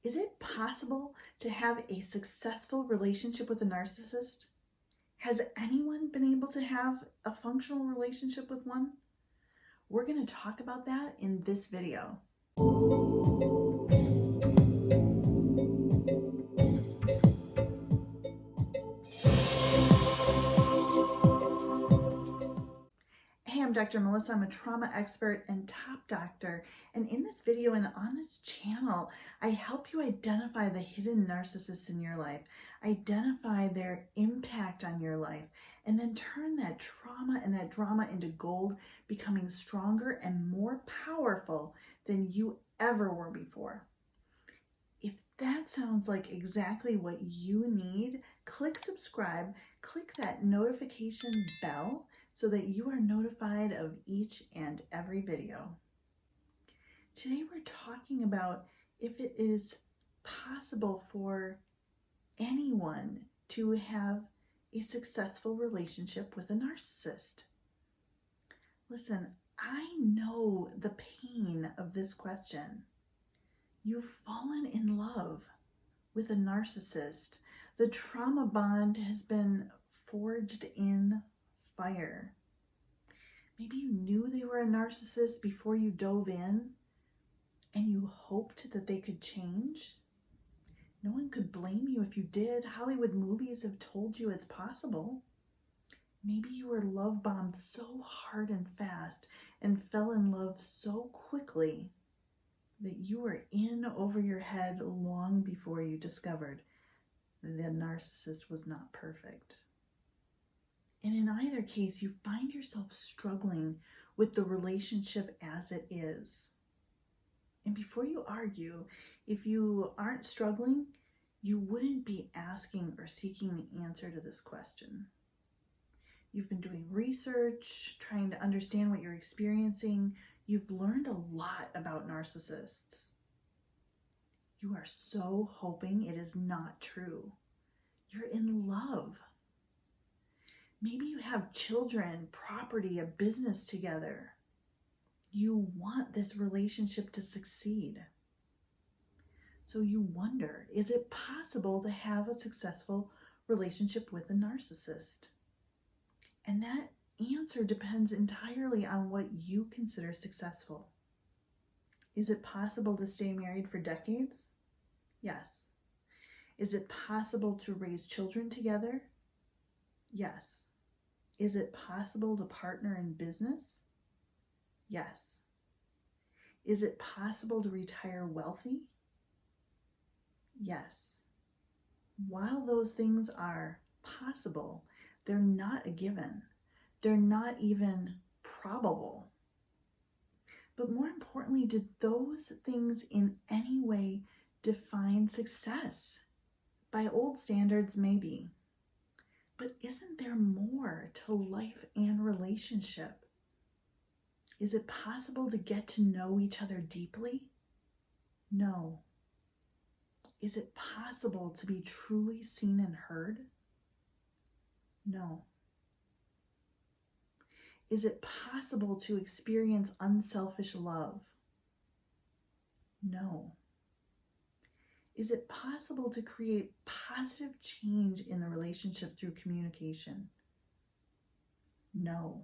Is it possible to have a successful relationship with a narcissist? Has anyone been able to have a functional relationship with one? We're going to talk about that in this video. Hey, I'm Dr. Melissa. I'm a trauma expert and top doctor. And in this video and on this channel, I help you identify the hidden narcissists in your life, identify their impact on your life, and then turn that trauma and that drama into gold, becoming stronger and more powerful than you ever were before. If that sounds like exactly what you need, click subscribe, click that notification bell so that you are notified of each and every video. Today we're talking about if it is possible for anyone to have a successful relationship with a narcissist. Listen, I know the pain of this question. You've fallen in love with a narcissist. The trauma bond has been forged in fire. Maybe you knew they were a narcissist before you dove in and you hoped that they could change. No one could blame you if you did. Hollywood movies have told you it's possible. Maybe you were love bombed so hard and fast and fell in love so quickly that you were in over your head long before you discovered the narcissist was not perfect. And in either case, you find yourself struggling with the relationship as it is. And before you argue, if you aren't struggling, you wouldn't be asking or seeking the answer to this question. You've been doing research, trying to understand what you're experiencing. You've learned a lot about narcissists. You are so hoping it is not true. You're in love. Maybe you have children, property, a business together. You want this relationship to succeed. So you wonder, is it possible to have a successful relationship with a narcissist? And that answer depends entirely on what you consider successful. Is it possible to stay married for decades? Yes. Is it possible to raise children together? Yes. Is it possible to partner in business? Yes. Is it possible to retire wealthy? Yes. While those things are possible, they're not a given. They're not even probable. But more importantly, did those things in any way define success? By old standards, maybe. But isn't there more to life and relationship? Is it possible to get to know each other deeply? No. Is it possible to be truly seen and heard? No. Is it possible to experience unselfish love? No. Is it possible to create positive change in the relationship through communication? No.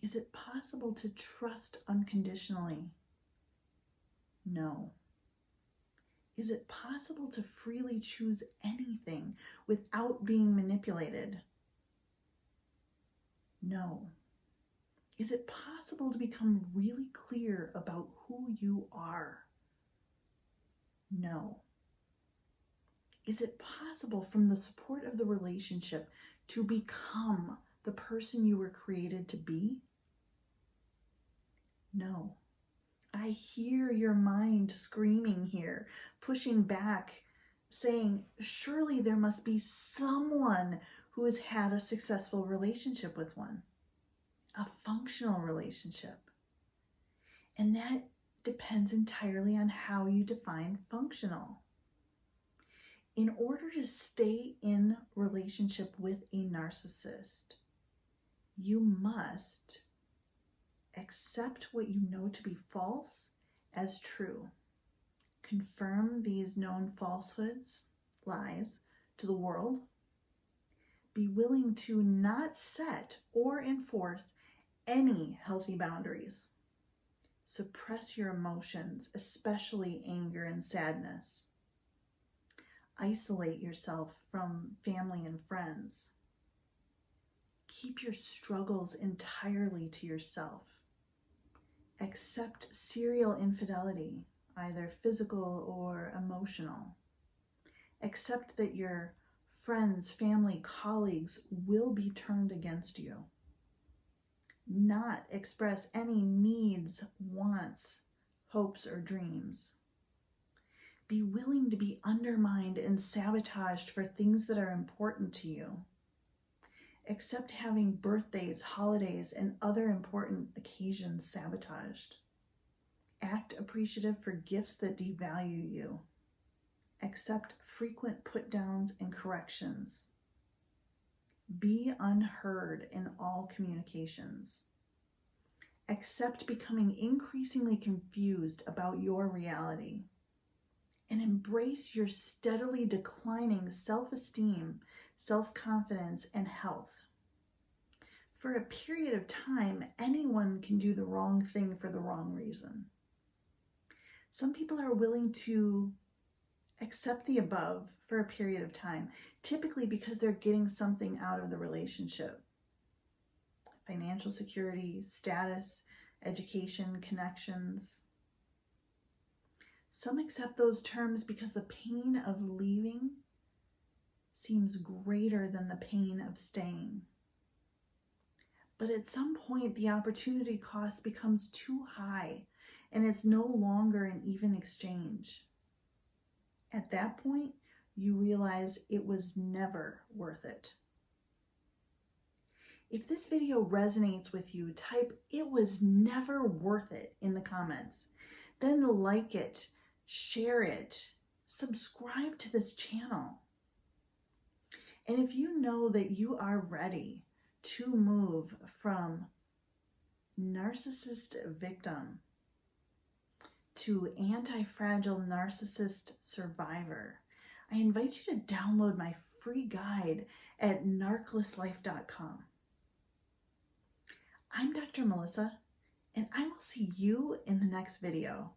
Is it possible to trust unconditionally? No. Is it possible to freely choose anything without being manipulated? No. Is it possible to become really clear about who you are? No. Is it possible from the support of the relationship to become the person you were created to be? No. I hear your mind screaming here, pushing back, saying, surely there must be someone who has had a successful relationship with one, a functional relationship. And that depends entirely on how you define functional. In order to stay in relationship with a narcissist, you must accept what you know to be false as true. confirm these known falsehoods, lies, to the world. Be willing to not set or enforce any healthy boundaries. Suppress your emotions, especially anger and sadness. Isolate yourself from family and friends. Keep your struggles entirely to yourself. Accept serial infidelity, either physical or emotional. Accept that your friends, family, colleagues will be turned against you. Not express any needs, wants, hopes, or dreams. Be willing to be undermined and sabotaged for things that are important to you. Accept having birthdays, holidays, and other important occasions sabotaged. Act appreciative for gifts that devalue you. Accept frequent put-downs and corrections. Be unheard in all communications. Accept becoming increasingly confused about your reality. And embrace your steadily declining self-esteem, self-confidence, and health. For a period of time, anyone can do the wrong thing for the wrong reason. Some people are willing to accept the above for a period of time, typically because they're getting something out of the relationship. Financial security, status, education, connections. Some accept those terms because the pain of leaving seems greater than the pain of staying. But at some point, the opportunity cost becomes too high and it's no longer an even exchange. At that point, you realize it was never worth it. If this video resonates with you, type "it was never worth it" in the comments. Then like it, share it, subscribe to this channel. And if you know that you are ready to move from narcissist victim to anti-fragile narcissist survivor, I invite you to download my free guide at narclesslife.com. I'm Dr. Melissa, and I will see you in the next video.